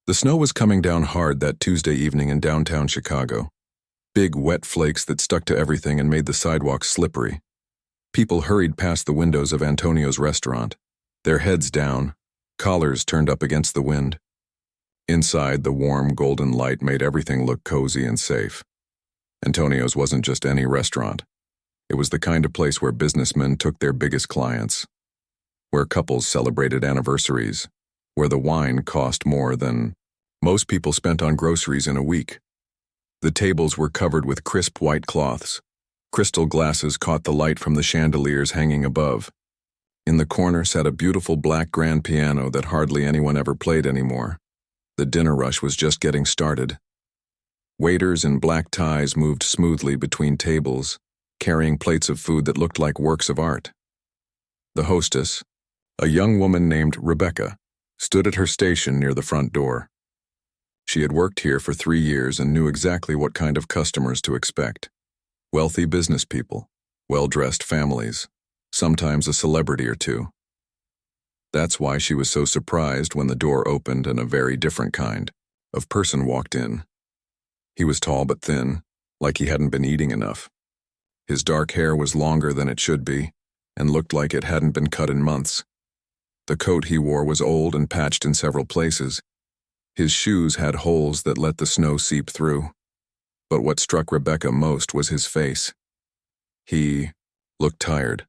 The snow was coming down hard that Tuesday evening in downtown Chicago. Big, wet flakes that stuck to everything and made the sidewalks slippery. People hurried past the windows of Antonio's restaurant, their heads down, collars turned up against the wind. Inside, the warm, golden light made everything look cozy and safe. Antonio's wasn't just any restaurant. It was the kind of place where businessmen took their biggest clients, where couples celebrated anniversaries, where the wine cost more than most people spent on groceries in a week. The tables were covered with crisp white cloths. Crystal glasses caught the light from the chandeliers hanging above. In the corner sat a beautiful black grand piano that hardly anyone ever played anymore. The dinner rush was just getting started. Waiters in black ties moved smoothly between tables, carrying plates of food that looked like works of art. The hostess, a young woman named Rebecca, stood at her station near the front door. She had worked here for 3 years and knew exactly what kind of customers to expect. Wealthy business people, well-dressed families, sometimes a celebrity or two. That's why she was so surprised when the door opened and a very different kind of person walked in. He was tall but thin, like he hadn't been eating enough. His dark hair was longer than it should be, and looked like it hadn't been cut in months. The coat he wore was old and patched in several places. His shoes had holes that let the snow seep through. But what struck Rebecca most was his face. He looked tired.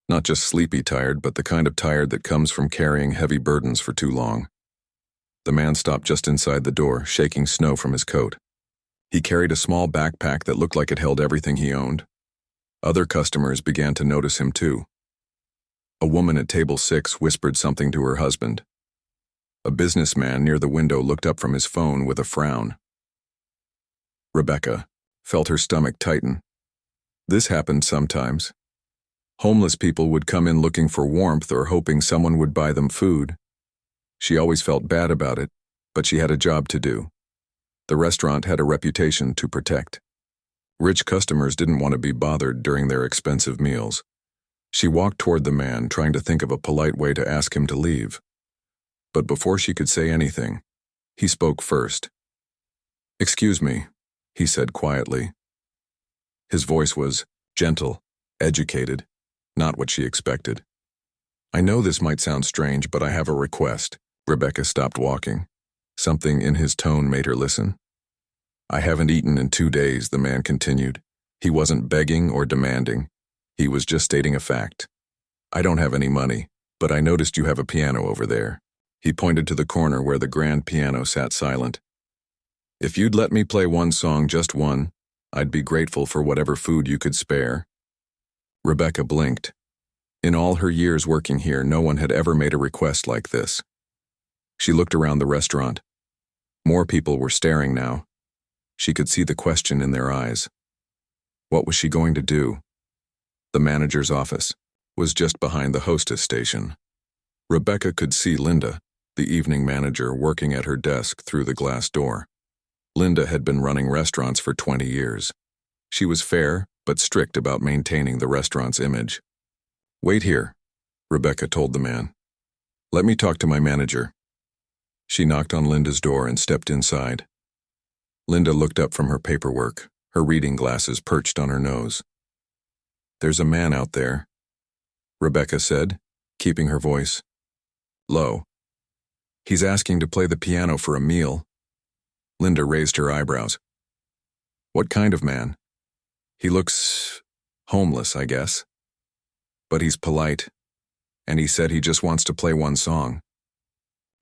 Not just sleepy tired, but the kind of tired that comes from carrying heavy burdens for too long. The man stopped just inside the door, shaking snow from his coat. He carried a small backpack that looked like it held everything he owned. Other customers began to notice him too. A woman at table 6 whispered something to her husband. A businessman near the window looked up from his phone with a frown. Rebecca felt her stomach tighten. This happened sometimes. Homeless people would come in looking for warmth or hoping someone would buy them food. She always felt bad about it, but she had a job to do. The restaurant had a reputation to protect. Rich customers didn't want to be bothered during their expensive meals. She walked toward the man, trying to think of a polite way to ask him to leave. But before she could say anything, he spoke first. "Excuse me," he said quietly. His voice was gentle, educated, not what she expected. "I know this might sound strange, but I have a request." Rebecca stopped walking. Something in his tone made her listen. "I haven't eaten in 2 days," the man continued. He wasn't begging or demanding. He was just stating a fact. "I don't have any money, but I noticed you have a piano over there." He pointed to the corner where the grand piano sat silent. "If you'd let me play one song, just one, I'd be grateful for whatever food you could spare." Rebecca blinked. In all her years working here, no one had ever made a request like this. She looked around the restaurant. More people were staring now. She could see the question in their eyes. What was she going to do? The manager's office was just behind the hostess station. Rebecca could see Linda, the evening manager, working at her desk through the glass door. Linda had been running restaurants for 20 years. She was fair, but strict about maintaining the restaurant's image. "Wait here," Rebecca told the man. "Let me talk to my manager." She knocked on Linda's door and stepped inside. Linda looked up from her paperwork, her reading glasses perched on her nose. "There's a man out there," Rebecca said, keeping her voice low. "He's asking to play the piano for a meal." Linda raised her eyebrows. "What kind of man?" "He looks homeless, I guess. But he's polite, and he said he just wants to play one song."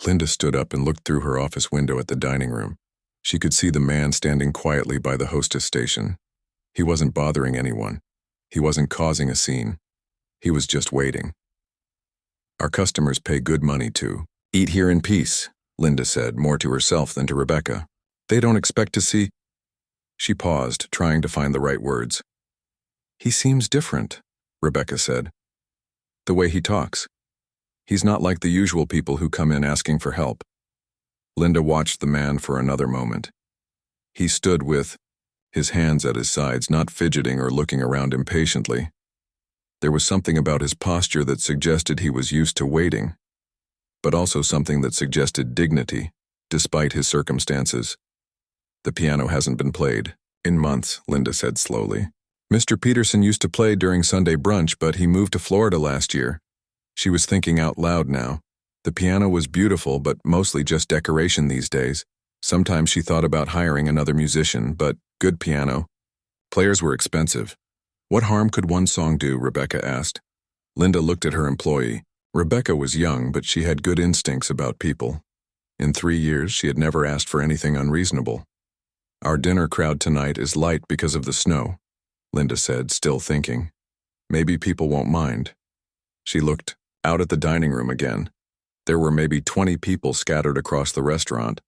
Linda stood up and looked through her office window at the dining room. She could see the man standing quietly by the hostess station. He wasn't bothering anyone. He wasn't causing a scene. He was just waiting. "Our customers pay good money to eat here in peace," Linda said, more to herself than to Rebecca. "They don't expect to see—" She paused, trying to find the right words. "He seems different," Rebecca said. "The way he talks. He's not like the usual people who come in asking for help." Linda watched the man for another moment. He stood with his hands at his sides, not fidgeting or looking around impatiently. There was something about his posture that suggested he was used to waiting, but also something that suggested dignity. despite his circumstances. The piano hasn't been played in months, Linda said slowly. Mr. Peterson used to play during Sunday brunch, but he moved to Florida last year. She was thinking out loud now. The piano was beautiful, but mostly just decoration these days. Sometimes she thought about hiring another musician, but good piano. Players were expensive. What harm could one song do, Rebecca asked. Linda looked at her employee. Rebecca was young, but she had good instincts about people. In 3 years, she had never asked for anything unreasonable. Our dinner crowd tonight is light because of the snow, Linda said, still thinking. Maybe people won't mind. She looked out at the dining room again. There were maybe 20 people scattered across the restaurant.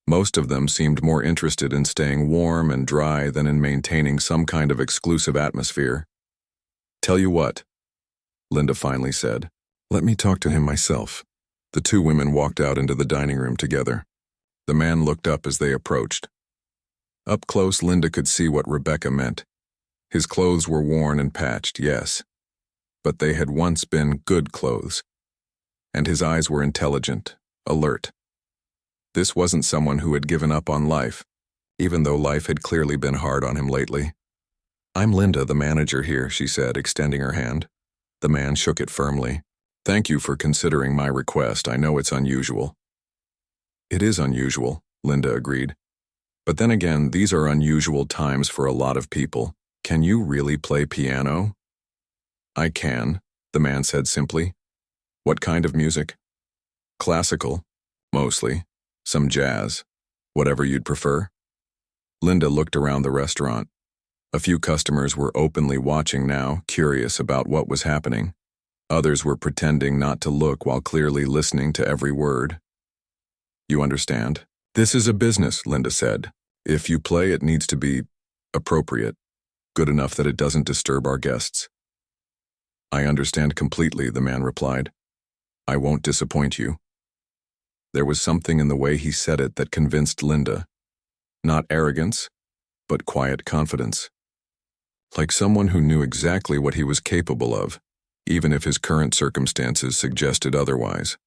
Most of them seemed more interested in staying warm and dry than in maintaining some kind of exclusive atmosphere. Tell you what, Linda finally said. Let me talk to him myself. The two women walked out into the dining room together. The man looked up as they approached. Up close, Linda could see what Rebecca meant. His clothes were worn and patched, yes, but they had once been good clothes. And his eyes were intelligent, alert. This wasn't someone who had given up on life, even though life had clearly been hard on him lately. I'm Linda, the manager here, she said, extending her hand. The man shook it firmly. Thank you for considering my request. I know it's unusual. It is unusual, Linda agreed. But then again, these are unusual times for a lot of people. Can you really play piano? I can, the man said simply. What kind of music? Classical, mostly. Some jazz. Whatever you'd prefer. Linda looked around the restaurant. A few customers were openly watching now, curious about what was happening. Others were pretending not to look while clearly listening to every word. You understand? This is a business, Linda said. If you play, it needs to be appropriate, good enough that it doesn't disturb our guests. I understand completely, the man replied. I won't disappoint you. There was something in the way he said it that convinced Linda. Not arrogance, but quiet confidence. Like someone who knew exactly what he was capable of, even if his current circumstances suggested otherwise.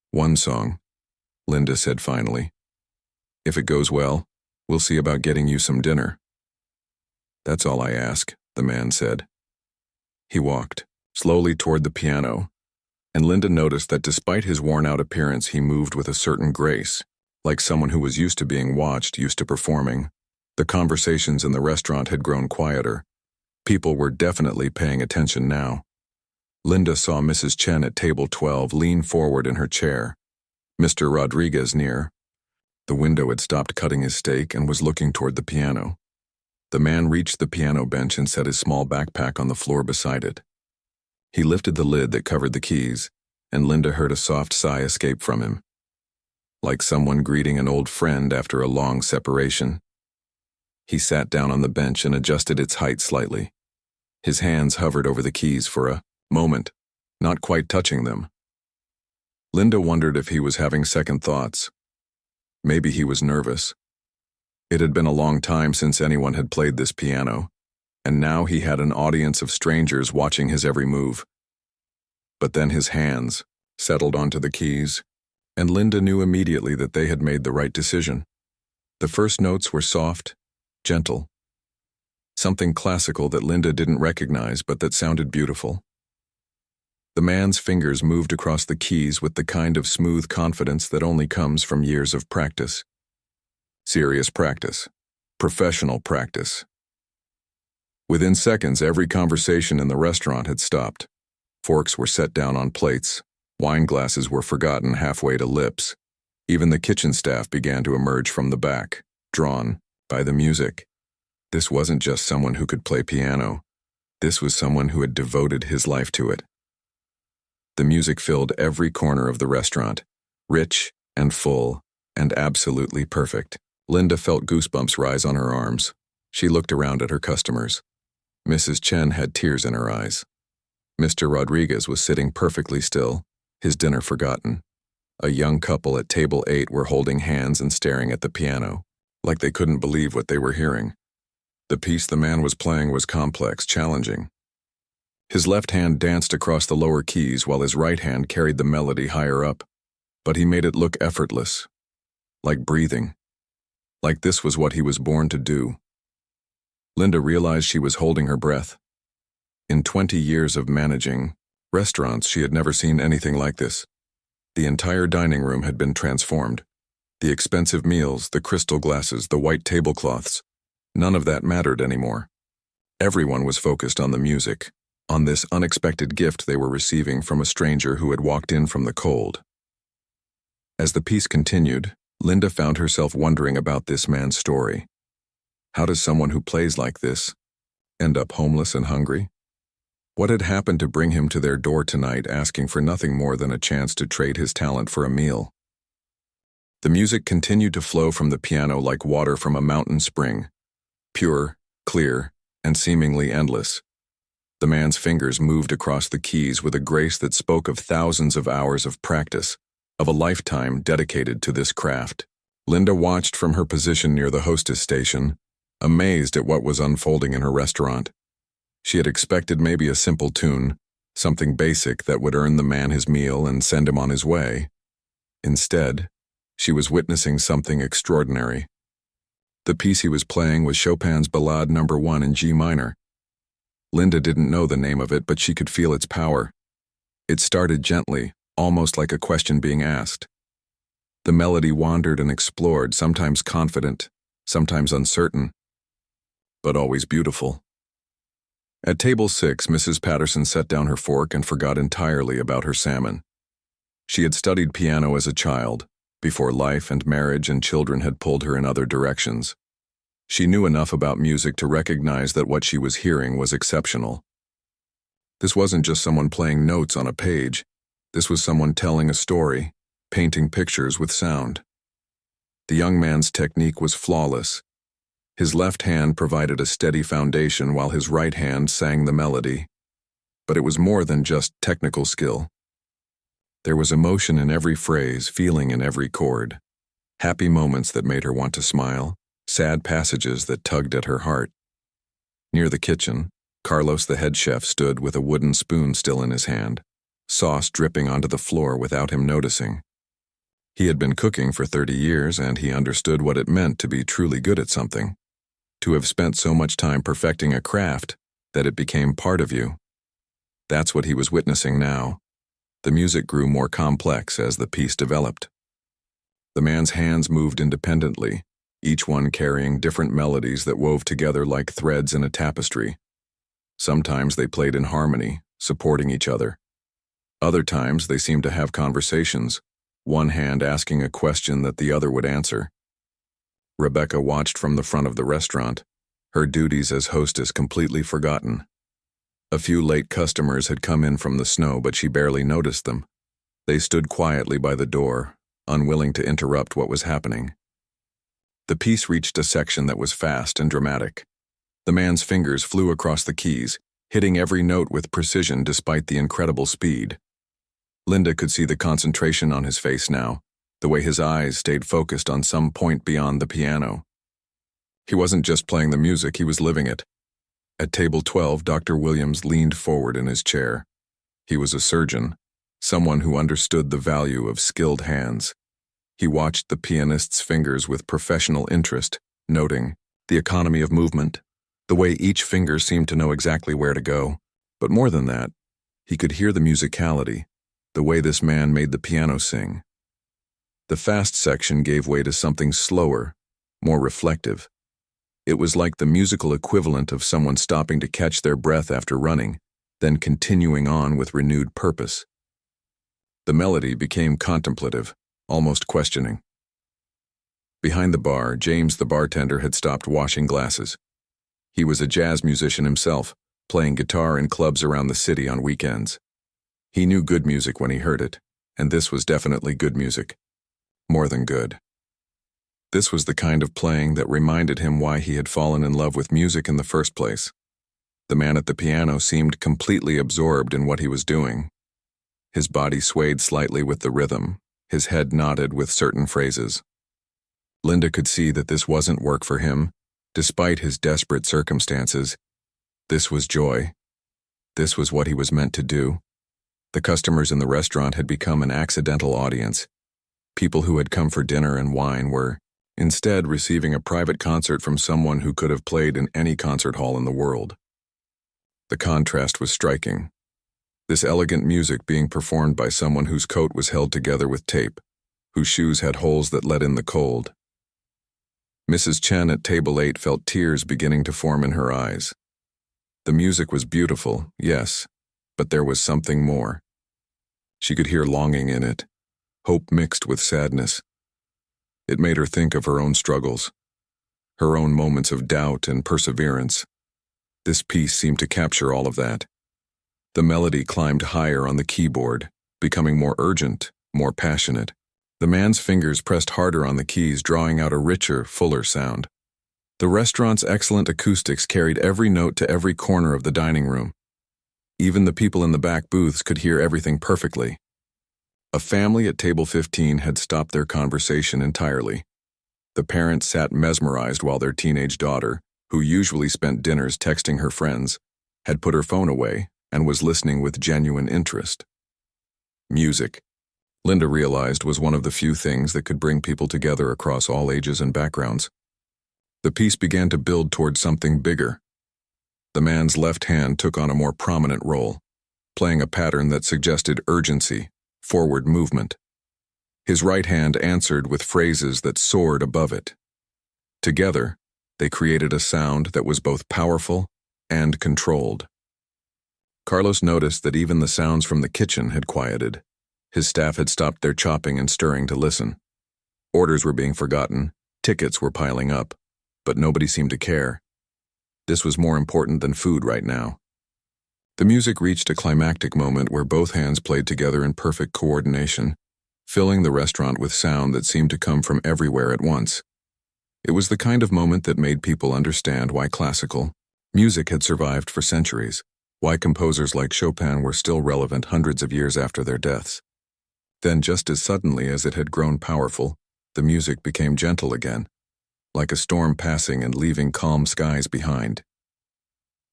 One song, Linda said finally. If it goes well, we'll see about getting you some dinner. That's all I ask, the man said. He walked slowly toward the piano, and Linda noticed that despite his worn-out appearance, he moved with a certain grace, like someone who was used to being watched, used to performing. The conversations in the restaurant had grown quieter. People were definitely paying attention now. Linda saw Mrs. Chen at table 12 lean forward in her chair, Mr. Rodriguez near. The window had stopped cutting his steak and was looking toward the piano. The man reached the piano bench and set his small backpack on the floor beside it. He lifted the lid that covered the keys, and Linda heard a soft sigh escape from him, like someone greeting an old friend after a long separation. He sat down on the bench and adjusted its height slightly. His hands hovered over the keys for a moment, not quite touching them. Linda wondered if he was having second thoughts. Maybe he was nervous. It had been a long time since anyone had played this piano, and now he had an audience of strangers watching his every move. But then his hands settled onto the keys, and Linda knew immediately that they had made the right decision. The first notes were soft, gentle. Something classical that Linda didn't recognize but that sounded beautiful. The man's fingers moved across the keys with the kind of smooth confidence that only comes from years of practice. Serious practice. Professional practice. Within seconds, every conversation in the restaurant had stopped. Forks were set down on plates. Wine glasses were forgotten halfway to lips. Even the kitchen staff began to emerge from the back, drawn by the music. This wasn't just someone who could play piano. This was someone who had devoted his life to it. The music filled every corner of the restaurant, rich and full and absolutely perfect. Linda felt goosebumps rise on her arms. She looked around at her customers. Mrs. Chen had tears in her eyes. Mr. Rodriguez was sitting perfectly still, his dinner forgotten. A young couple at table 8 were holding hands and staring at the piano, like they couldn't believe what they were hearing. The piece the man was playing was complex, challenging. His left hand danced across the lower keys while his right hand carried the melody higher up, but he made it look effortless, like breathing, like this was what he was born to do. Linda realized she was holding her breath. In 20 years of managing restaurants, she had never seen anything like this. The entire dining room had been transformed. The expensive meals, the crystal glasses, the white tablecloths, none of that mattered anymore. Everyone was focused on the music, on this unexpected gift they were receiving from a stranger who had walked in from the cold. As the piece continued, Linda found herself wondering about this man's story. How does someone who plays like this end up homeless and hungry? What had happened to bring him to their door tonight asking for nothing more than a chance to trade his talent for a meal? The music continued to flow from the piano like water from a mountain spring, pure, clear, and seemingly endless. The man's fingers moved across the keys with a grace that spoke of thousands of hours of practice, of a lifetime dedicated to this craft. Linda watched from her position near the hostess station, amazed at what was unfolding in her restaurant. She had expected maybe a simple tune, something basic that would earn the man his meal and send him on his way. Instead, she was witnessing something extraordinary. The piece he was playing was Chopin's Ballade No. 1 in G minor. Linda didn't know the name of it, but she could feel its power. It started gently, almost like a question being asked. The melody wandered and explored, sometimes confident, sometimes uncertain, but always beautiful. At table 6, Mrs. Patterson set down her fork and forgot entirely about her salmon. She had studied piano as a child, before life and marriage and children had pulled her in other directions. She knew enough about music to recognize that what she was hearing was exceptional. This wasn't just someone playing notes on a page. This was someone telling a story, painting pictures with sound. The young man's technique was flawless. His left hand provided a steady foundation while his right hand sang the melody. But it was more than just technical skill. There was emotion in every phrase, feeling in every chord. Happy moments that made her want to smile, sad passages that tugged at her heart. Near the kitchen, Carlos the head chef stood with a wooden spoon still in his hand, sauce dripping onto the floor without him noticing. He had been cooking for 30 years and he understood what it meant to be truly good at something. To have spent so much time perfecting a craft that it became part of you. That's what he was witnessing now. The music grew more complex as the piece developed. The man's hands moved independently, each one carrying different melodies that wove together like threads in a tapestry. Sometimes they played in harmony, supporting each other. Other times they seemed to have conversations, one hand asking a question that the other would answer. Rebecca watched from the front of the restaurant, her duties as hostess completely forgotten. A few late customers had come in from the snow, but she barely noticed them. They stood quietly by the door, unwilling to interrupt what was happening. The piece reached a section that was fast and dramatic. The man's fingers flew across the keys, hitting every note with precision despite the incredible speed. Linda could see the concentration on his face now, the way his eyes stayed focused on some point beyond the piano. He wasn't just playing the music, he was living it. At table 12, Dr. Williams leaned forward in his chair. He was a surgeon, someone who understood the value of skilled hands. He watched the pianist's fingers with professional interest, noting the economy of movement, the way each finger seemed to know exactly where to go. But more than that, he could hear the musicality, the way this man made the piano sing. The fast section gave way to something slower, more reflective. It was like the musical equivalent of someone stopping to catch their breath after running, then continuing on with renewed purpose. The melody became contemplative, almost questioning. Behind the bar, James the bartender had stopped washing glasses. He was a jazz musician himself, playing guitar in clubs around the city on weekends. He knew good music when he heard it, and this was definitely good music. More than good. This was the kind of playing that reminded him why he had fallen in love with music in the first place. The man at the piano seemed completely absorbed in what he was doing. His body swayed slightly with the rhythm, his head nodded with certain phrases. Linda could see that this wasn't work for him, despite his desperate circumstances. This was joy. This was what he was meant to do. The customers in the restaurant had become an accidental audience. People who had come for dinner and wine were, instead, receiving a private concert from someone who could have played in any concert hall in the world. The contrast was striking. This elegant music being performed by someone whose coat was held together with tape, whose shoes had holes that let in the cold. Mrs. Chen at table 8 felt tears beginning to form in her eyes. The music was beautiful, yes, but there was something more. She could hear longing in it, hope mixed with sadness. It made her think of her own struggles, her own moments of doubt and perseverance. This piece seemed to capture all of that. The melody climbed higher on the keyboard, becoming more urgent, more passionate. The man's fingers pressed harder on the keys, drawing out a richer, fuller sound. The restaurant's excellent acoustics carried every note to every corner of the dining room. Even the people in the back booths could hear everything perfectly. A family at table 15 had stopped their conversation entirely. The parents sat mesmerized while their teenage daughter, who usually spent dinners texting her friends, had put her phone away and was listening with genuine interest. Music, Linda realized, was one of the few things that could bring people together across all ages and backgrounds. The piece began to build toward something bigger. The man's left hand took on a more prominent role, playing a pattern that suggested urgency, forward movement. His right hand answered with phrases that soared above it. Together, they created a sound that was both powerful and controlled. Carlos noticed that even the sounds from the kitchen had quieted. His staff had stopped their chopping and stirring to listen. Orders were being forgotten, tickets were piling up, but nobody seemed to care. This was more important than food right now. The music reached a climactic moment where both hands played together in perfect coordination, filling the restaurant with sound that seemed to come from everywhere at once. It was the kind of moment that made people understand why classical music had survived for centuries, why composers like Chopin were still relevant hundreds of years after their deaths. Then, just as suddenly as it had grown powerful, the music became gentle again, like a storm passing and leaving calm skies behind.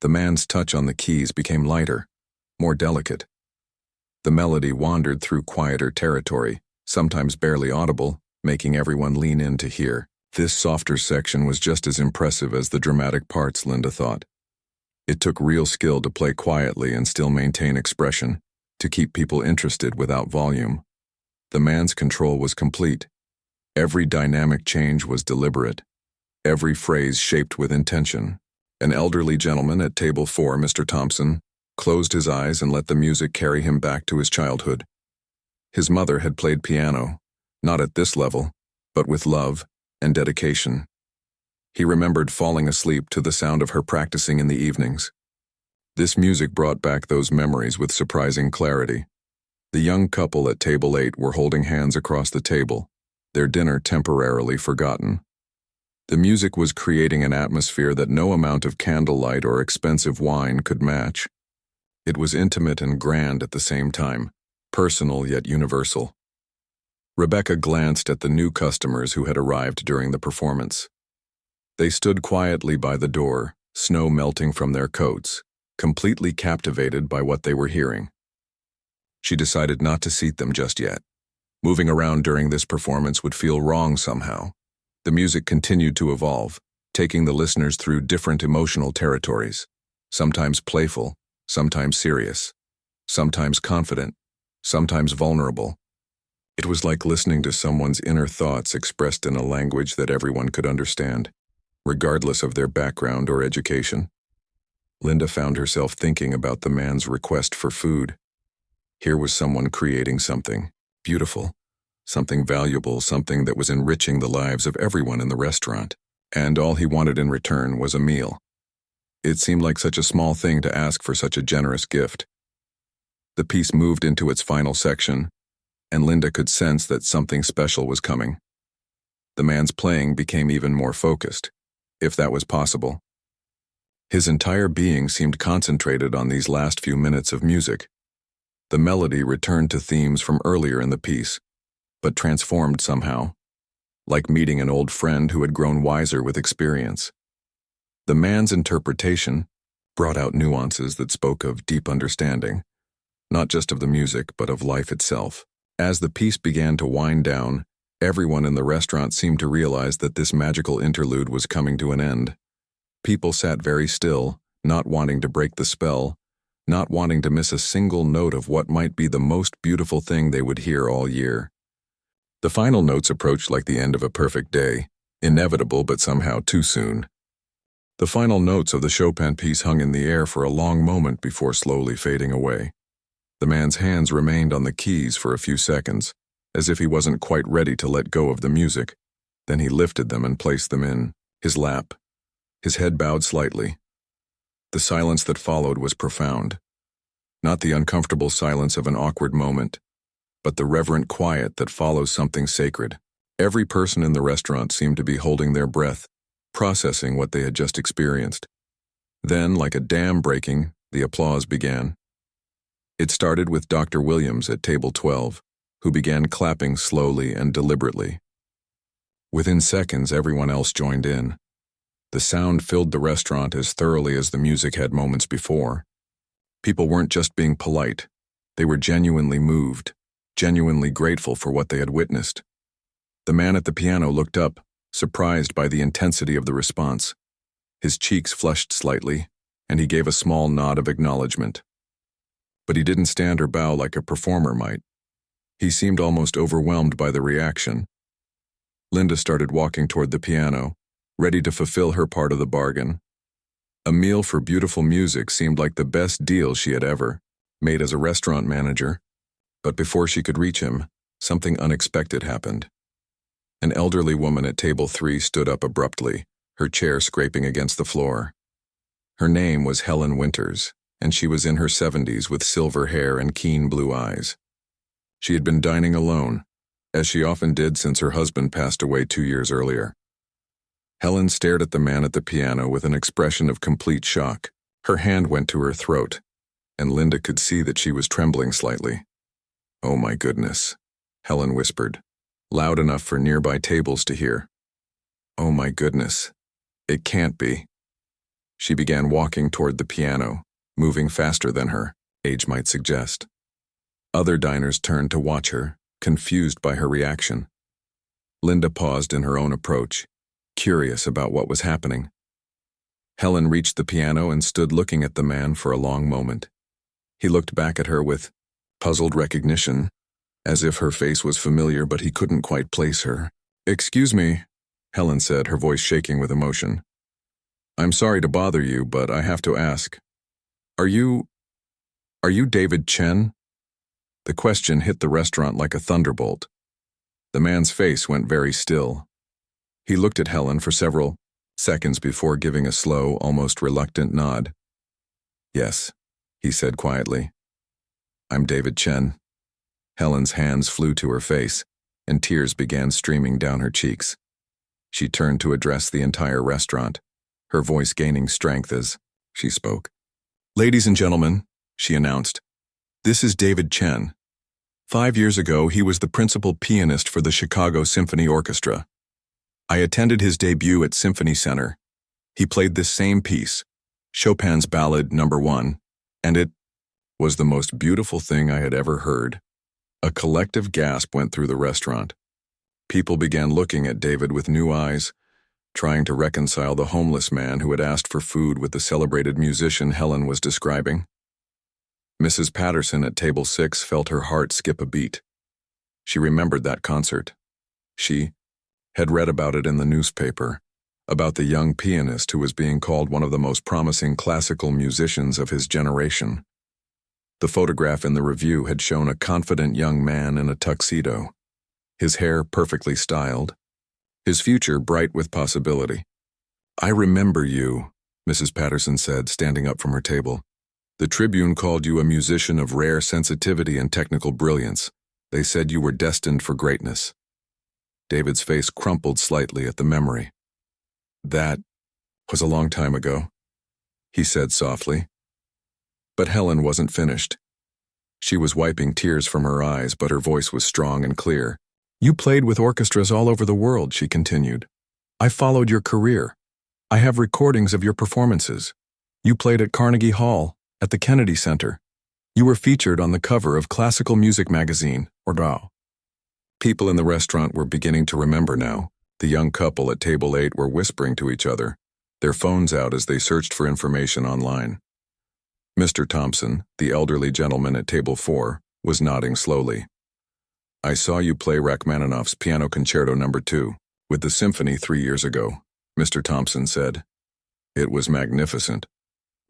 The man's touch on the keys became lighter, more delicate. The melody wandered through quieter territory, sometimes barely audible, making everyone lean in to hear. This softer section was just as impressive as the dramatic parts, Linda thought. It took real skill to play quietly and still maintain expression, to keep people interested without volume. The man's control was complete. Every dynamic change was deliberate, every phrase shaped with intention. An elderly gentleman at table 4, Mr. Thompson, closed his eyes and let the music carry him back to his childhood. His mother had played piano, not at this level, but with love and dedication. He remembered falling asleep to the sound of her practicing in the evenings. This music brought back those memories with surprising clarity. The young couple at table 8 were holding hands across the table, their dinner temporarily forgotten. The music was creating an atmosphere that no amount of candlelight or expensive wine could match. It was intimate and grand at the same time, personal yet universal. Rebecca glanced at the new customers who had arrived during the performance. They stood quietly by the door, snow melting from their coats, completely captivated by what they were hearing. She decided not to seat them just yet. Moving around during this performance would feel wrong somehow. The music continued to evolve, taking the listeners through different emotional territories, sometimes playful, sometimes serious, sometimes confident, sometimes vulnerable. It was like listening to someone's inner thoughts expressed in a language that everyone could understand, regardless of their background or education. Linda found herself thinking about the man's request for food. Here was someone creating something beautiful, something valuable, something that was enriching the lives of everyone in the restaurant, and all he wanted in return was a meal. It seemed like such a small thing to ask for such a generous gift. The piece moved into its final section, and Linda could sense that something special was coming. The man's playing became even more focused, if that was possible. His entire being seemed concentrated on these last few minutes of music. The melody returned to themes from earlier in the piece, but transformed somehow, like meeting an old friend who had grown wiser with experience. The man's interpretation brought out nuances that spoke of deep understanding, not just of the music, but of life itself. As the piece began to wind down, Everyone in the restaurant seemed to realize that this magical interlude was coming to an end. People sat very still, not wanting to break the spell, not wanting to miss a single note of what might be the most beautiful thing they would hear all year. The final notes approached like the end of a perfect day, inevitable but somehow too soon. The final notes of the Chopin piece hung in the air for a long moment before slowly fading away. The man's hands remained on the keys for a few seconds, as if he wasn't quite ready to let go of the music. Then he lifted them and placed them in his lap. His head bowed slightly. The silence that followed was profound. Not the uncomfortable silence of an awkward moment, but the reverent quiet that follows something sacred. Every person in the restaurant seemed to be holding their breath, processing what they had just experienced. Then, like a dam breaking, the applause began. It started with Dr. Williams at table 12, who began clapping slowly and deliberately. Within seconds, everyone else joined in. The sound filled the restaurant as thoroughly as the music had moments before. People weren't just being polite. They were genuinely moved, genuinely grateful for what they had witnessed. The man at the piano looked up, surprised by the intensity of the response. His cheeks flushed slightly, and he gave a small nod of acknowledgement. But he didn't stand or bow like a performer might. He seemed almost overwhelmed by the reaction. Linda started walking toward the piano, ready to fulfill her part of the bargain. A meal for beautiful music seemed like the best deal she had ever made as a restaurant manager. But before she could reach him, something unexpected happened. An elderly woman at table 3 stood up abruptly, her chair scraping against the floor. Her name was Helen Winters, and she was in her 70s with silver hair and keen blue eyes. She had been dining alone, as she often did since her husband passed away 2 years earlier. Helen stared at the man at the piano with an expression of complete shock. Her hand went to her throat, and Linda could see that she was trembling slightly. "Oh my goodness," Helen whispered, loud enough for nearby tables to hear. "Oh my goodness. It can't be." She began walking toward the piano, moving faster than her age might suggest. Other diners turned to watch her, confused by her reaction. Linda paused in her own approach, curious about what was happening. Helen reached the piano and stood looking at the man for a long moment. He looked back at her with puzzled recognition, as if her face was familiar but he couldn't quite place her. "Excuse me," Helen said, her voice shaking with emotion. "I'm sorry to bother you, but I have to ask. Are you David Chen?" The question hit the restaurant like a thunderbolt. The man's face went very still. He looked at Helen for several seconds before giving a slow, almost reluctant nod. "Yes," he said quietly. "I'm David Chen." Helen's hands flew to her face, and tears began streaming down her cheeks. She turned to address the entire restaurant, her voice gaining strength as she spoke. "Ladies and gentlemen," she announced, "this is David Chen. 5 years ago, he was the principal pianist for the Chicago Symphony Orchestra. I attended his debut at Symphony Center. He played this same piece, Chopin's Ballad No. 1, and it was the most beautiful thing I had ever heard." A collective gasp went through the restaurant. People began looking at David with new eyes, trying to reconcile the homeless man who had asked for food with the celebrated musician Helen was describing. Mrs. Patterson at table 6 felt her heart skip a beat. She remembered that concert. She had read about it in the newspaper, about the young pianist who was being called one of the most promising classical musicians of his generation. The photograph in the review had shown a confident young man in a tuxedo, his hair perfectly styled, his future bright with possibility. "I remember you," Mrs. Patterson said, standing up from her table. "The Tribune called you a musician of rare sensitivity and technical brilliance. They said you were destined for greatness." David's face crumpled slightly at the memory. "That was a long time ago," he said softly. But Helen wasn't finished. She was wiping tears from her eyes, but her voice was strong and clear. "You played with orchestras all over the world," she continued. "I followed your career. I have recordings of your performances. You played at Carnegie Hall, at the Kennedy Center. You were featured on the cover of Classical Music magazine, or DAW. People in the restaurant were beginning to remember now. The young couple at table 8 were whispering to each other, their phones out as they searched for information online. Mr. Thompson, the elderly gentleman at table 4, was nodding slowly. I saw you play Rachmaninoff's Piano Concerto No. 2 with the symphony 3 years ago, Mr. Thompson said. It was magnificent.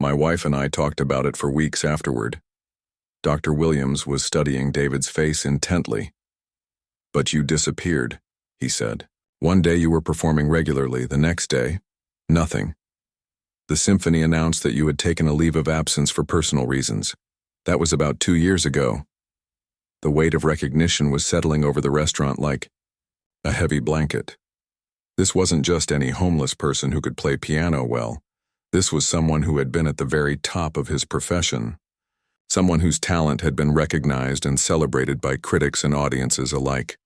My wife and I talked about it for weeks afterward. Dr. Williams was studying David's face intently. But you disappeared, he said. One day you were performing regularly, the next day, nothing. The symphony announced that you had taken a leave of absence for personal reasons. That was about 2 years ago. The weight of recognition was settling over the restaurant like a heavy blanket. This wasn't just any homeless person who could play piano well. This was someone who had been at the very top of his profession. Someone whose talent had been recognized and celebrated by critics and audiences alike.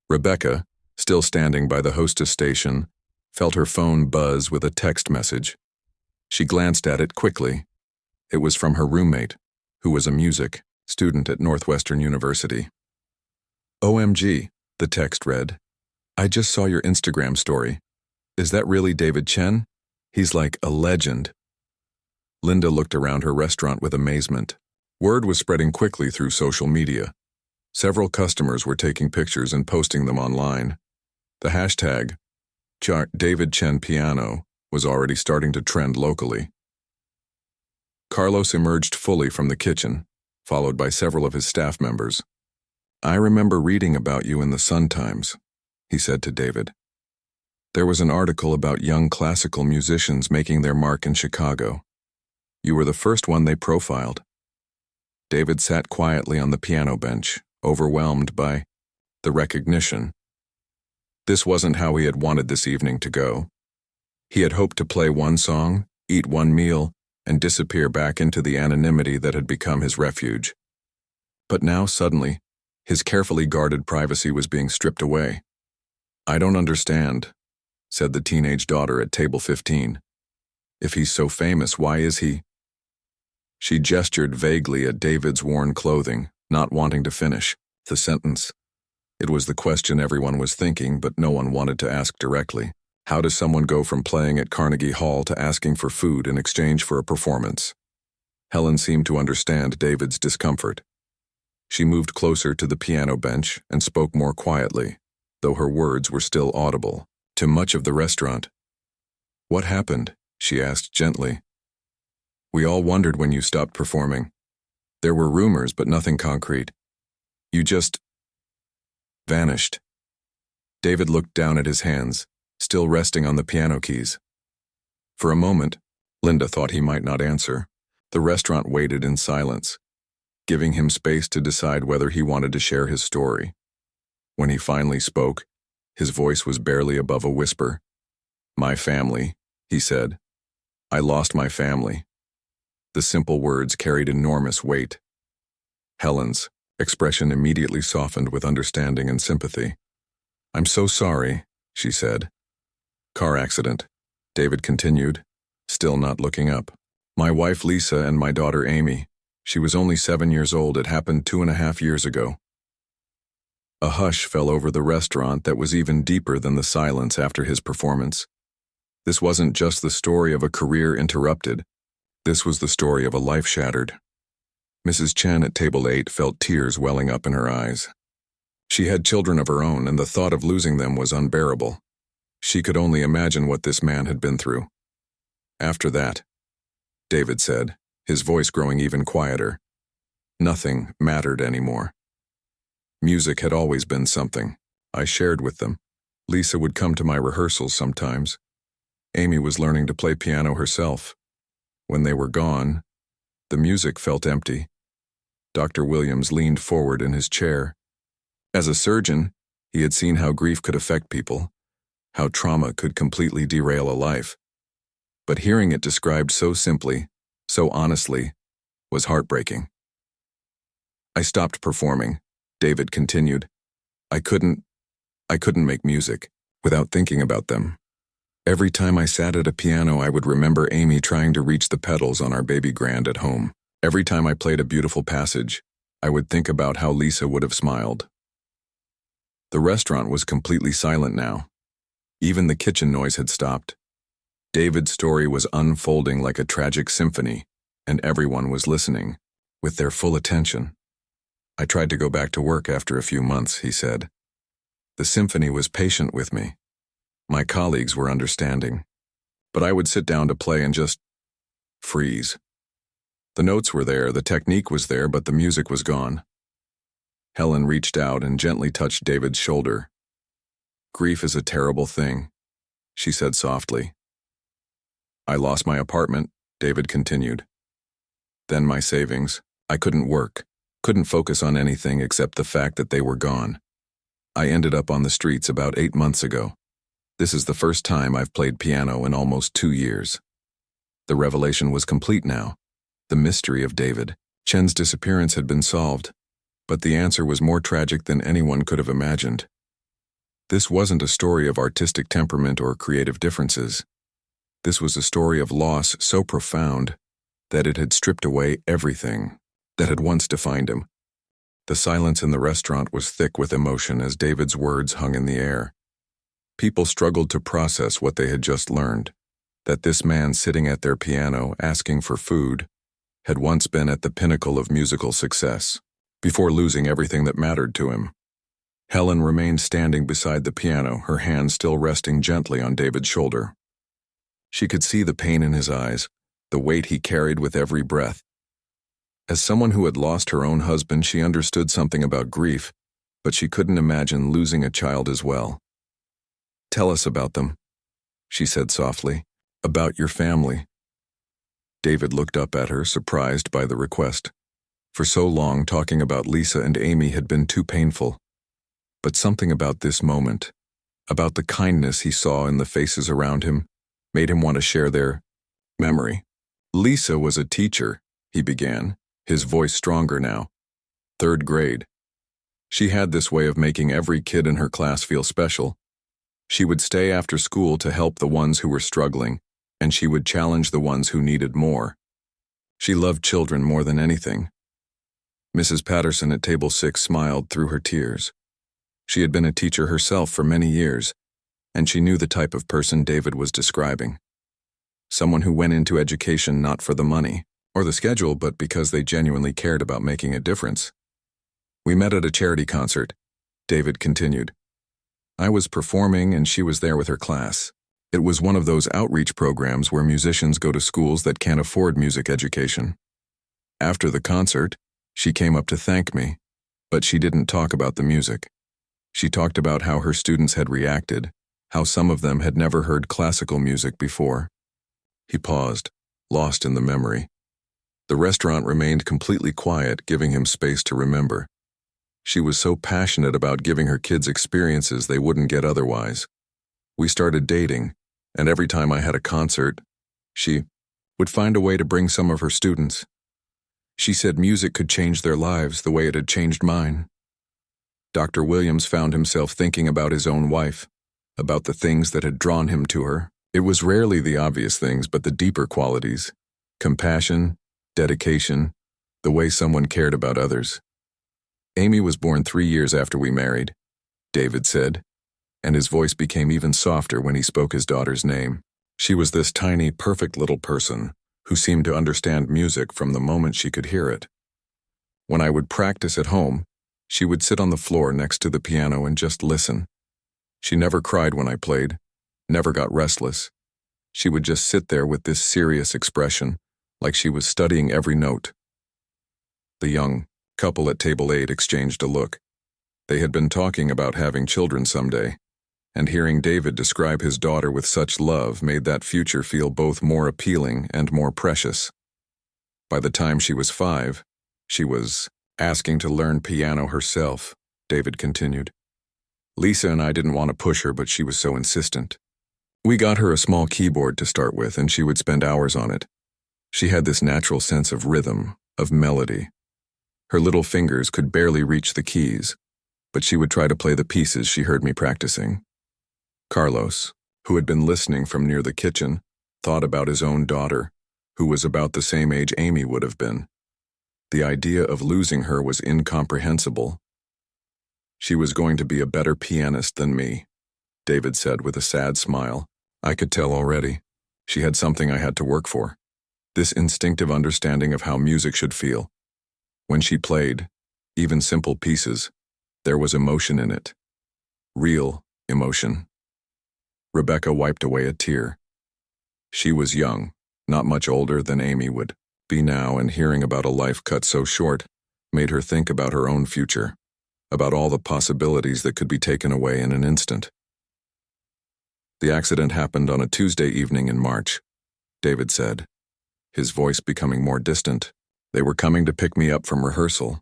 Rebecca, still standing by the hostess station, felt her phone buzz with a text message. She glanced at it quickly. It was from her roommate, who was a music student at Northwestern University. OMG, the text read. I just saw your Instagram story. Is that really David Chen? He's like a legend. Linda looked around her restaurant with amazement. Word was spreading quickly through social media. Several customers were taking pictures and posting them online. The hashtag, David Chen Piano, was already starting to trend locally. Carlos emerged fully from the kitchen, followed by several of his staff members. I remember reading about you in the Sun-Times, he said to David. There was an article about young classical musicians making their mark in Chicago. You were the first one they profiled. David sat quietly on the piano bench, overwhelmed by the recognition. This wasn't how he had wanted this evening to go. He had hoped to play one song, eat one meal, and disappear back into the anonymity that had become his refuge. But now, suddenly, his carefully guarded privacy was being stripped away. I don't understand, said the teenage daughter at table 15. If he's so famous, why is he? She gestured vaguely at David's worn clothing, not wanting to finish the sentence. It was the question everyone was thinking, but no one wanted to ask directly. How does someone go from playing at Carnegie Hall to asking for food in exchange for a performance? Helen seemed to understand David's discomfort. She moved closer to the piano bench and spoke more quietly, though her words were still audible to much of the restaurant. What happened? She asked gently. We all wondered when you stopped performing. There were rumors, but nothing concrete. You just vanished. David looked down at his hands, still resting on the piano keys. For a moment, Linda thought he might not answer. The restaurant waited in silence, giving him space to decide whether he wanted to share his story. When he finally spoke, his voice was barely above a whisper. My family, he said. I lost my family. The simple words carried enormous weight. Helen's expression immediately softened with understanding and sympathy. I'm so sorry, she said. Car accident, David continued, still not looking up. My wife Lisa and my daughter Amy. She was only 7 years old. It happened 2.5 years ago. A hush fell over the restaurant that was even deeper than the silence after his performance. This wasn't just the story of a career interrupted. This was the story of a life shattered. Mrs. Chen at table 8 felt tears welling up in her eyes. She had children of her own, and the thought of losing them was unbearable. She could only imagine what this man had been through. After that, David said, his voice growing even quieter, nothing mattered anymore. Music had always been something I shared with them. Lisa would come to my rehearsals sometimes. Amy was learning to play piano herself. When they were gone, the music felt empty. Dr. Williams leaned forward in his chair. As a surgeon, he had seen how grief could affect people, how trauma could completely derail a life. But hearing it described so simply, so honestly, was heartbreaking. I stopped performing, David continued. I couldn't make music without thinking about them. Every time I sat at a piano, I would remember Amy trying to reach the pedals on our baby grand at home. Every time I played a beautiful passage, I would think about how Lisa would have smiled. The restaurant was completely silent now. Even the kitchen noise had stopped. David's story was unfolding like a tragic symphony, and everyone was listening, with their full attention. I tried to go back to work after a few months, he said. The symphony was patient with me. My colleagues were understanding. But I would sit down to play and just freeze. The notes were there, the technique was there, but the music was gone. Helen reached out and gently touched David's shoulder. Grief is a terrible thing, she said softly. I lost my apartment, David continued. Then my savings. I couldn't work, couldn't focus on anything except the fact that they were gone. I ended up on the streets about 8 months ago. This is the first time I've played piano in almost 2 years. The revelation was complete now. The mystery of David Chen's disappearance had been solved, but the answer was more tragic than anyone could have imagined. This wasn't a story of artistic temperament or creative differences. This was a story of loss so profound that it had stripped away everything that had once defined him. The silence in the restaurant was thick with emotion as David's words hung in the air. People struggled to process what they had just learned, that this man sitting at their piano asking for food had once been at the pinnacle of musical success, before losing everything that mattered to him. Helen remained standing beside the piano, her hand still resting gently on David's shoulder. She could see the pain in his eyes, the weight he carried with every breath. As someone who had lost her own husband, she understood something about grief, but she couldn't imagine losing a child as well. Tell us about them, she said softly, about your family. David looked up at her, surprised by the request. For so long, talking about Lisa and Amy had been too painful. But something about this moment, about the kindness he saw in the faces around him, made him want to share their memory. Lisa was a teacher, he began, his voice stronger now. 3rd grade. She had this way of making every kid in her class feel special. She would stay after school to help the ones who were struggling, and she would challenge the ones who needed more. She loved children more than anything. Mrs. Patterson at table 6 smiled through her tears. She had been a teacher herself for many years, and she knew the type of person David was describing. Someone who went into education not for the money or the schedule, but because they genuinely cared about making a difference. We met at a charity concert, David continued. I was performing and she was there with her class. It was one of those outreach programs where musicians go to schools that can't afford music education. After the concert, she came up to thank me, but she didn't talk about the music. She talked about how her students had reacted, how some of them had never heard classical music before. He paused, lost in the memory. The restaurant remained completely quiet, giving him space to remember. She was so passionate about giving her kids experiences they wouldn't get otherwise. We started dating, and every time I had a concert, she would find a way to bring some of her students. She said music could change their lives the way it had changed mine. Dr. Williams found himself thinking about his own wife, about the things that had drawn him to her. It was rarely the obvious things, but the deeper qualities: compassion, dedication, the way someone cared about others. Amy was born 3 years after we married, David said, and his voice became even softer when he spoke his daughter's name. She was this tiny, perfect little person who seemed to understand music from the moment she could hear it. When I would practice at home, she would sit on the floor next to the piano and just listen. She never cried when I played, never got restless. She would just sit there with this serious expression, like she was studying every note. The young couple at table 8 exchanged a look. They had been talking about having children someday, and hearing David describe his daughter with such love made that future feel both more appealing and more precious. By the time she was 5, she was asking to learn piano herself, David continued. Lisa and I didn't want to push her, but she was so insistent. We got her a small keyboard to start with, and she would spend hours on it. She had this natural sense of rhythm, of melody. Her little fingers could barely reach the keys, but she would try to play the pieces she heard me practicing. Carlos, who had been listening from near the kitchen, thought about his own daughter, who was about the same age Amy would have been. The idea of losing her was incomprehensible. She was going to be a better pianist than me, David said with a sad smile. I could tell already. She had something I had to work for. This instinctive understanding of how music should feel. When she played, even simple pieces, there was emotion in it. Real emotion. Rebecca wiped away a tear. She was young, not much older than Amy would be now, and hearing about a life cut so short made her think about her own future, about all the possibilities that could be taken away in an instant. The accident happened on a Tuesday evening in March, David said, his voice becoming more distant. They were coming to pick me up from rehearsal.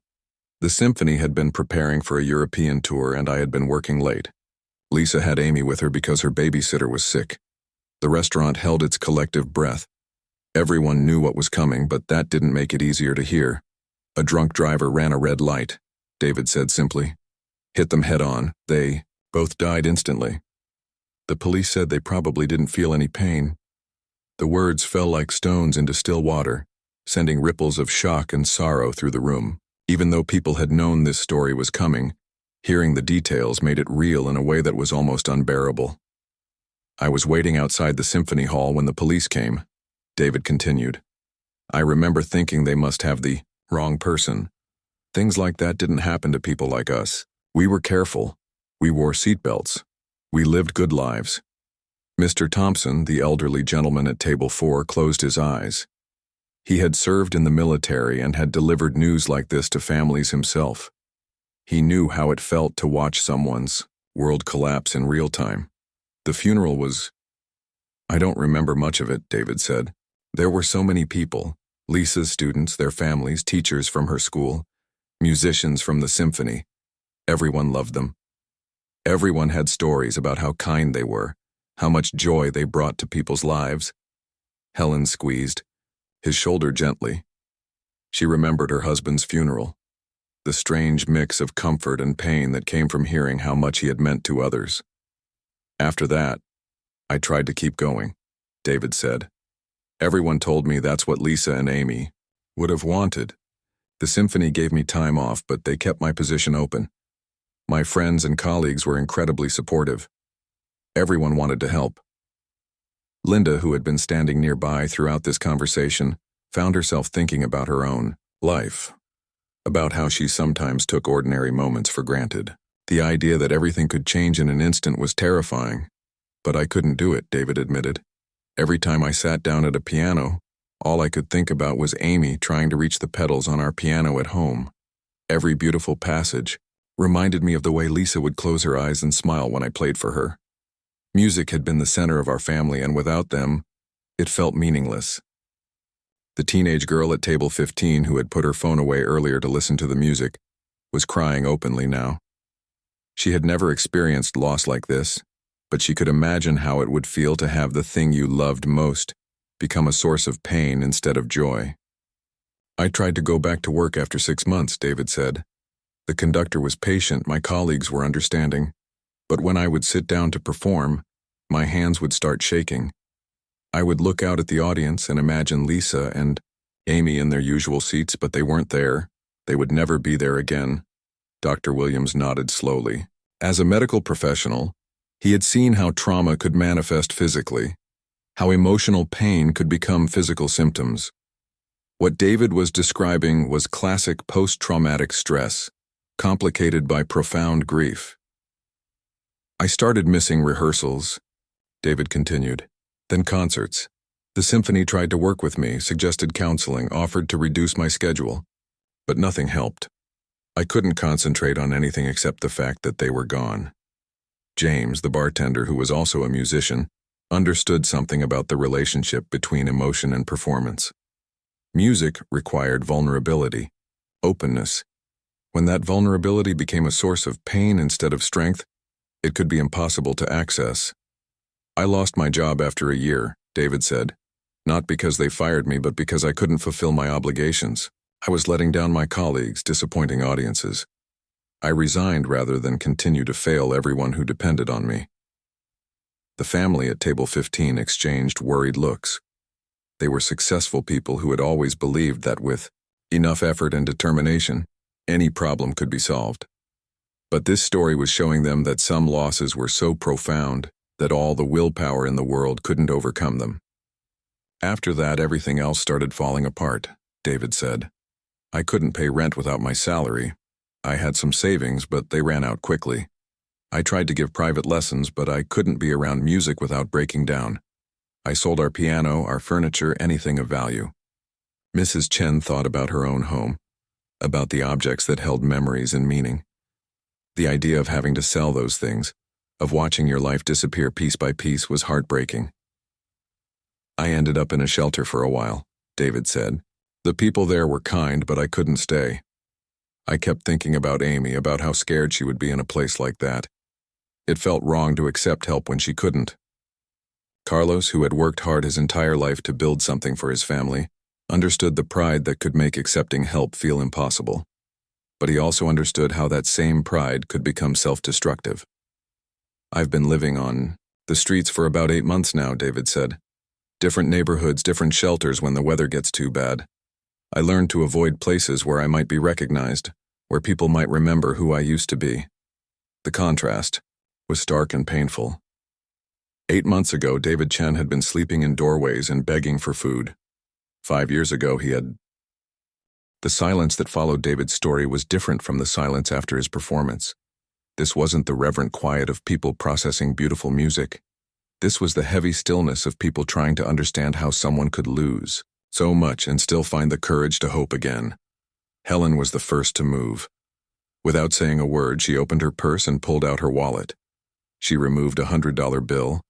The symphony had been preparing for a European tour and I had been working late. Lisa had Amy with her because her babysitter was sick. The restaurant held its collective breath. Everyone knew what was coming, but that didn't make it easier to hear. A drunk driver ran a red light, David said simply. Hit them head on. They both died instantly. The police said they probably didn't feel any pain. The words fell like stones into still water, sending ripples of shock and sorrow through the room. Even though people had known this story was coming, hearing the details made it real in a way that was almost unbearable. I was waiting outside the symphony hall when the police came, David continued. I remember thinking they must have the wrong person. Things like that didn't happen to people like us. We were careful. We wore seatbelts. We lived good lives. Mr. Thompson, the elderly gentleman at table 4, closed his eyes. He had served in the military and had delivered news like this to families himself. He knew how it felt to watch someone's world collapse in real time. The funeral was... I don't remember much of it, David said. There were so many people, Lisa's students, their families, teachers from her school, musicians from the symphony. Everyone loved them. Everyone had stories about how kind they were, how much joy they brought to people's lives. Helen squeezed his shoulder gently. She remembered her husband's funeral, the strange mix of comfort and pain that came from hearing how much he had meant to others. After that, I tried to keep going, David said. Everyone told me that's what Lisa and Amy would have wanted. The symphony gave me time off, but they kept my position open. My friends and colleagues were incredibly supportive. Everyone wanted to help. Linda, who had been standing nearby throughout this conversation, found herself thinking about her own life, about how she sometimes took ordinary moments for granted. The idea that everything could change in an instant was terrifying. But I couldn't do it, David admitted. Every time I sat down at a piano, all I could think about was Amy trying to reach the pedals on our piano at home. Every beautiful passage reminded me of the way Lisa would close her eyes and smile when I played for her. Music had been the center of our family, and without them, it felt meaningless. The teenage girl at table 15 who had put her phone away earlier to listen to the music was crying openly now. She had never experienced loss like this, but she could imagine how it would feel to have the thing you loved most become a source of pain instead of joy. I tried to go back to work after 6 months, David said. The conductor was patient, my colleagues were understanding. But when I would sit down to perform, my hands would start shaking. I would look out at the audience and imagine Lisa and Amy in their usual seats, but they weren't there. They would never be there again. Dr. Williams nodded slowly. As a medical professional, he had seen how trauma could manifest physically, how emotional pain could become physical symptoms. What David was describing was classic post-traumatic stress, complicated by profound grief. I started missing rehearsals, David continued, then concerts. The symphony tried to work with me, suggested counseling, offered to reduce my schedule, but nothing helped. I couldn't concentrate on anything except the fact that they were gone. James, the bartender who was also a musician, understood something about the relationship between emotion and performance. Music required vulnerability, openness. When that vulnerability became a source of pain instead of strength, it could be impossible to access. I lost my job after a year, David said, not because they fired me, but because I couldn't fulfill my obligations. I was letting down my colleagues, disappointing audiences. I resigned rather than continue to fail everyone who depended on me. The family at table 15 exchanged worried looks. They were successful people who had always believed that with enough effort and determination, any problem could be solved. But this story was showing them that some losses were so profound that all the willpower in the world couldn't overcome them. After that, everything else started falling apart, David said. I couldn't pay rent without my salary. I had some savings, but they ran out quickly. I tried to give private lessons, but I couldn't be around music without breaking down. I sold our piano, our furniture, anything of value. Mrs. Chen thought about her own home, about the objects that held memories and meaning. The idea of having to sell those things, of watching your life disappear piece by piece, was heartbreaking. I ended up in a shelter for a while, David said. The people there were kind, but I couldn't stay. I kept thinking about Amy, about how scared she would be in a place like that. It felt wrong to accept help when she couldn't. Carlos, who had worked hard his entire life to build something for his family, understood the pride that could make accepting help feel impossible. But he also understood how that same pride could become self-destructive. I've been living on the streets for about 8 months now, David said. Different neighborhoods, different shelters when the weather gets too bad. I learned to avoid places where I might be recognized, where people might remember who I used to be. The contrast was stark and painful. 8 months ago, David Chen had been sleeping in doorways and begging for food. 5 years ago, he had... The silence that followed David's story was different from the silence after his performance. This wasn't the reverent quiet of people processing beautiful music. This was the heavy stillness of people trying to understand how someone could lose so much and still find the courage to hope again. Helen was the first to move. Without saying a word, she opened her purse and pulled out her wallet. She removed a $100 bill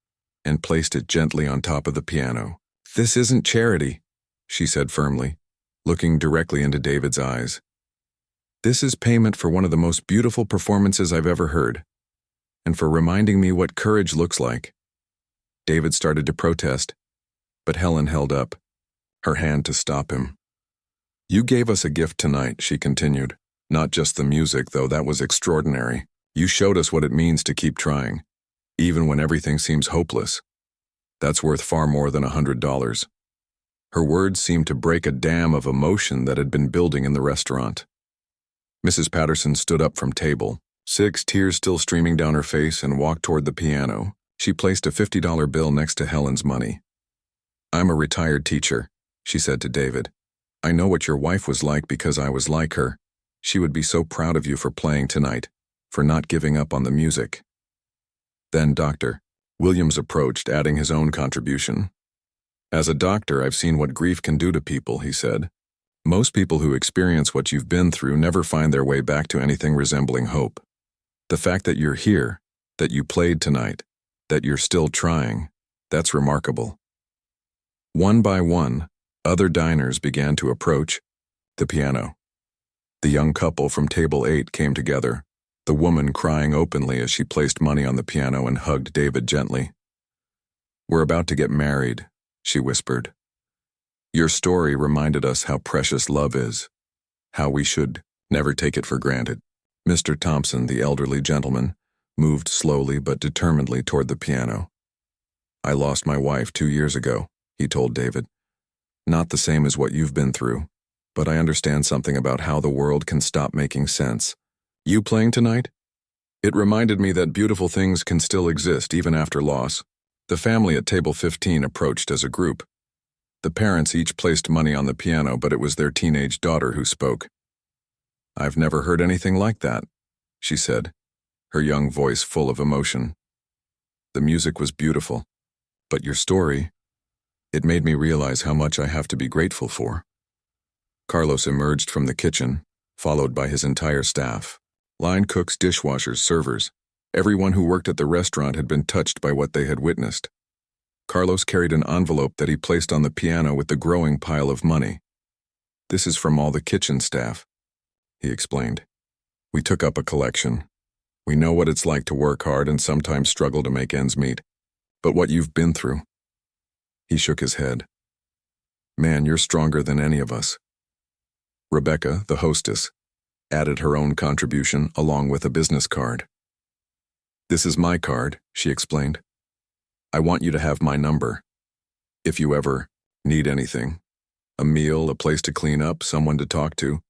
and placed it gently on top of the piano. "This isn't charity," she said firmly, looking directly into David's eyes. "This is payment for one of the most beautiful performances I've ever heard, and for reminding me what courage looks like." David started to protest, but Helen held up her hand to stop him. "You gave us a gift tonight," she continued. "Not just the music, though that was extraordinary. You showed us what it means to keep trying, even when everything seems hopeless. That's worth far more than $100. Her words seemed to break a dam of emotion that had been building in the restaurant. Mrs. Patterson stood up from table, 6 tears still streaming down her face, and walked toward the piano. She placed a $50 bill next to Helen's money. "I'm a retired teacher," she said to David. "I know what your wife was like because I was like her. She would be so proud of you for playing tonight, for not giving up on the music." Then Dr. Williams approached, adding his own contribution. "As a doctor, I've seen what grief can do to people," he said. "Most people who experience what you've been through never find their way back to anything resembling hope. The fact that you're here, that you played tonight, that you're still trying, that's remarkable." One by one, other diners began to approach the piano. The young couple from table 8 came together, the woman crying openly as she placed money on the piano and hugged David gently. "We're about to get married," she whispered. "Your story reminded us how precious love is, how we should never take it for granted." Mr. Thompson, the elderly gentleman, moved slowly but determinedly toward the piano. "I lost my wife 2 years ago," he told David. "Not the same as what you've been through, but I understand something about how the world can stop making sense. You playing tonight? It reminded me that beautiful things can still exist even after loss." The family at table 15 approached as a group. The parents each placed money on the piano, but it was their teenage daughter who spoke. "I've never heard anything like that," she said, her young voice full of emotion. "The music was beautiful, but your story, it made me realize how much I have to be grateful for." Carlos emerged from the kitchen, followed by his entire staff. Line cooks, dishwashers, servers. Everyone who worked at the restaurant had been touched by what they had witnessed. Carlos carried an envelope that he placed on the piano with the growing pile of money. "This is from all the kitchen staff," he explained. "We took up a collection. We know what it's like to work hard and sometimes struggle to make ends meet. But what you've been through..." He shook his head. "Man, you're stronger than any of us." Rebecca, the hostess, added her own contribution along with a business card. "This is my card," she explained. "I want you to have my number. If you ever need anything, a meal, a place to clean up, someone to talk to,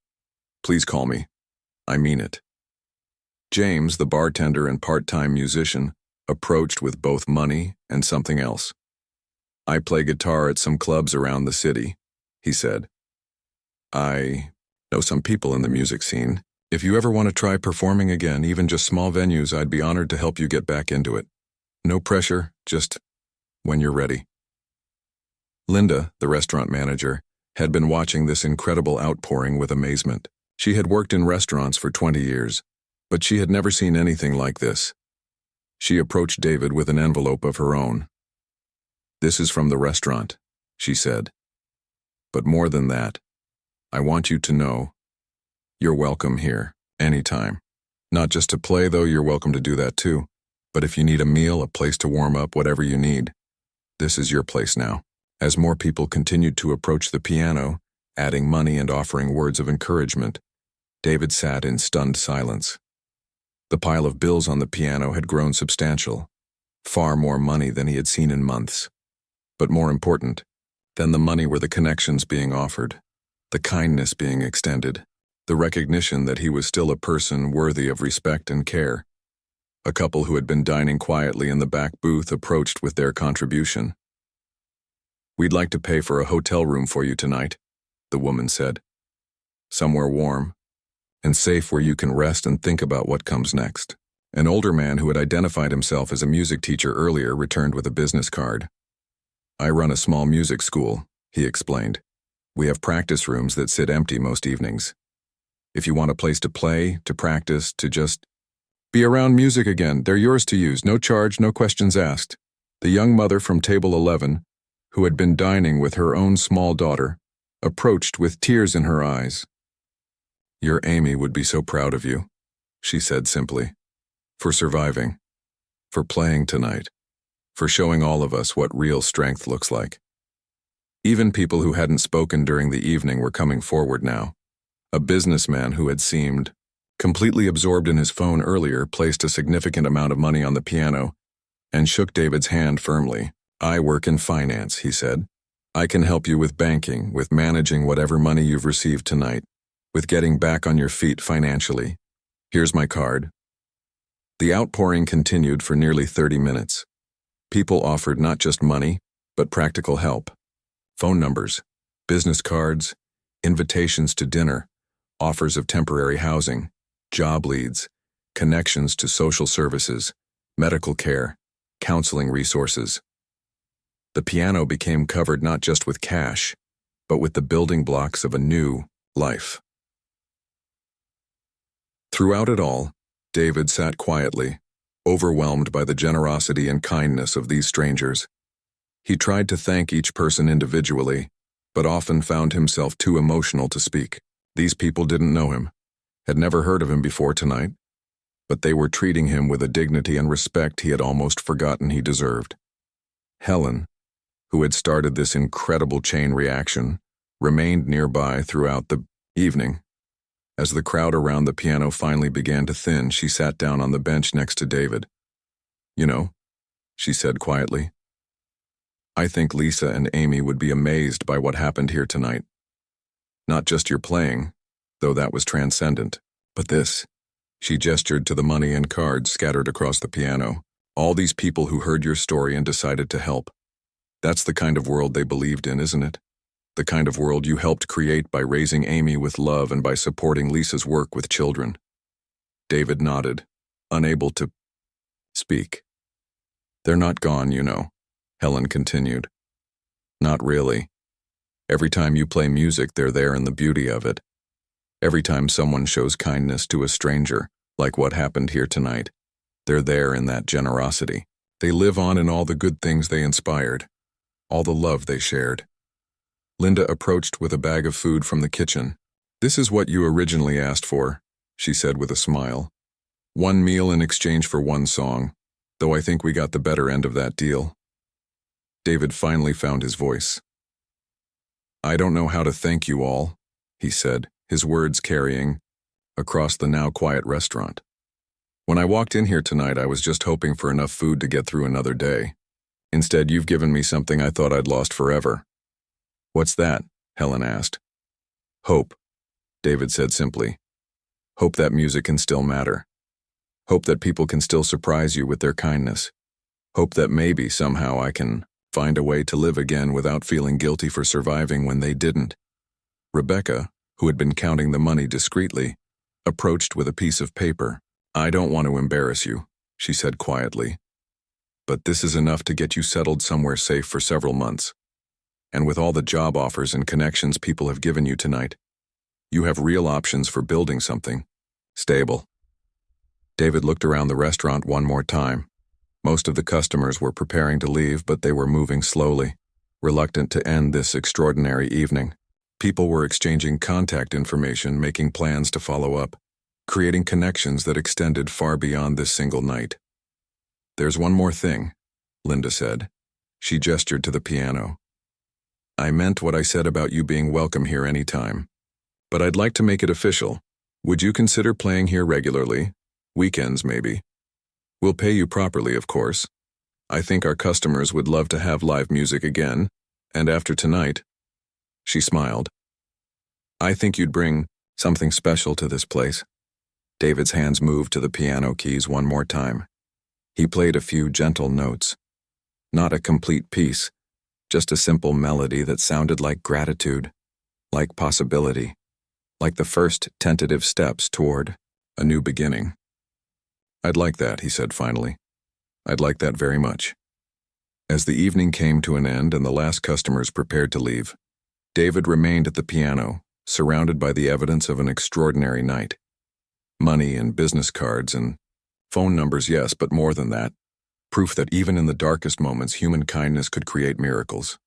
please call me. I mean it." James, the bartender and part-time musician, approached with both money and something else. "I play guitar at some clubs around the city," he said. "I know some people in the music scene. If you ever want to try performing again, even just small venues, I'd be honored to help you get back into it. No pressure, just when you're ready." Linda, the restaurant manager, had been watching this incredible outpouring with amazement. She had worked in restaurants for 20 years, but she had never seen anything like this. She approached David with an envelope of her own. "This is from the restaurant," she said. "But more than that, I want you to know you're welcome here, anytime. Not just to play, though, you're welcome to do that too. But if you need a meal, a place to warm up, whatever you need, this is your place now." As more people continued to approach the piano, adding money and offering words of encouragement, David sat in stunned silence. The pile of bills on the piano had grown substantial, far more money than he had seen in months. But more important than the money were the connections being offered, the kindness being extended, the recognition that he was still a person worthy of respect and care. A couple who had been dining quietly in the back booth approached with their contribution. "We'd like to pay for a hotel room for you tonight," the woman said. "Somewhere warm and safe where you can rest and think about what comes next." An older man who had identified himself as a music teacher earlier returned with a business card. "I run a small music school," he explained. "We have practice rooms that sit empty most evenings. If you want a place to play, to practice, to just be around music again, they're yours to use, no charge, no questions asked." The young mother from table 11, who had been dining with her own small daughter, approached with tears in her eyes. "Your Amy would be so proud of you," she said simply, "for surviving, for playing tonight, for showing all of us what real strength looks like." Even people who hadn't spoken during the evening were coming forward now. A businessman who had seemed completely absorbed in his phone earlier placed a significant amount of money on the piano and shook David's hand firmly. "I work in finance," he said. "I can help you with banking, with managing whatever money you've received tonight, with getting back on your feet financially. Here's my card." The outpouring continued for nearly 30 minutes. People offered not just money, but practical help. Phone numbers, business cards, invitations to dinner, offers of temporary housing, job leads, connections to social services, medical care, counseling resources. The piano became covered not just with cash, but with the building blocks of a new life. Throughout it all, David sat quietly, overwhelmed by the generosity and kindness of these strangers. He tried to thank each person individually, but often found himself too emotional to speak. These people didn't know him, had never heard of him before tonight, but they were treating him with a dignity and respect he had almost forgotten he deserved. Helen, who had started this incredible chain reaction, remained nearby throughout the evening. As the crowd around the piano finally began to thin, she sat down on the bench next to David. "You know," she said quietly, "I think Lisa and Amy would be amazed by what happened here tonight. Not just your playing, though that was transcendent, but this." She gestured to the money and cards scattered across the piano. "All these people who heard your story and decided to help. That's the kind of world they believed in, isn't it? The kind of world you helped create by raising Amy with love and by supporting Lisa's work with children." David nodded, unable to speak. "They're not gone, you know," Helen continued. "Not really. Every time you play music, they're there in the beauty of it. Every time someone shows kindness to a stranger, like what happened here tonight, they're there in that generosity. They live on in all the good things they inspired, all the love they shared." Linda approached with a bag of food from the kitchen. "This is what you originally asked for," she said with a smile. "One meal in exchange for one song, though I think we got the better end of that deal." David finally found his voice. "I don't know how to thank you all," he said, his words carrying across the now quiet restaurant. "When I walked in here tonight, I was just hoping for enough food to get through another day. Instead, you've given me something I thought I'd lost forever." "What's that?" Helen asked. "Hope," David said simply. "Hope that music can still matter. Hope that people can still surprise you with their kindness. Hope that maybe somehow I can find a way to live again without feeling guilty for surviving when they didn't. Rebecca, who had been counting the money discreetly, approached with a piece of paper. I don't want to embarrass you, she said quietly. But this is enough to get you settled somewhere safe for several months. And with all the job offers and connections people have given you tonight, you have real options for building something stable. David looked around the restaurant one more time. Most of the customers were preparing to leave, but they were moving slowly, reluctant to end this extraordinary evening. People were exchanging contact information, making plans to follow up, creating connections that extended far beyond this single night. There's one more thing, Linda said. She gestured to the piano. I meant what I said about you being welcome here anytime. But I'd like to make it official. Would you consider playing here regularly? Weekends, maybe. We'll pay you properly, of course. I think our customers would love to have live music again, and after tonight, she smiled. I think you'd bring something special to this place. David's hands moved to the piano keys one more time. He played a few gentle notes. Not a complete piece, just a simple melody that sounded like gratitude, like possibility, like the first tentative steps toward a new beginning. I'd like that, he said finally. I'd like that very much. As the evening came to an end and the last customers prepared to leave, David remained at the piano, surrounded by the evidence of an extraordinary night. Money and business cards and phone numbers, yes, but more than that. Proof that even in the darkest moments, human kindness could create miracles.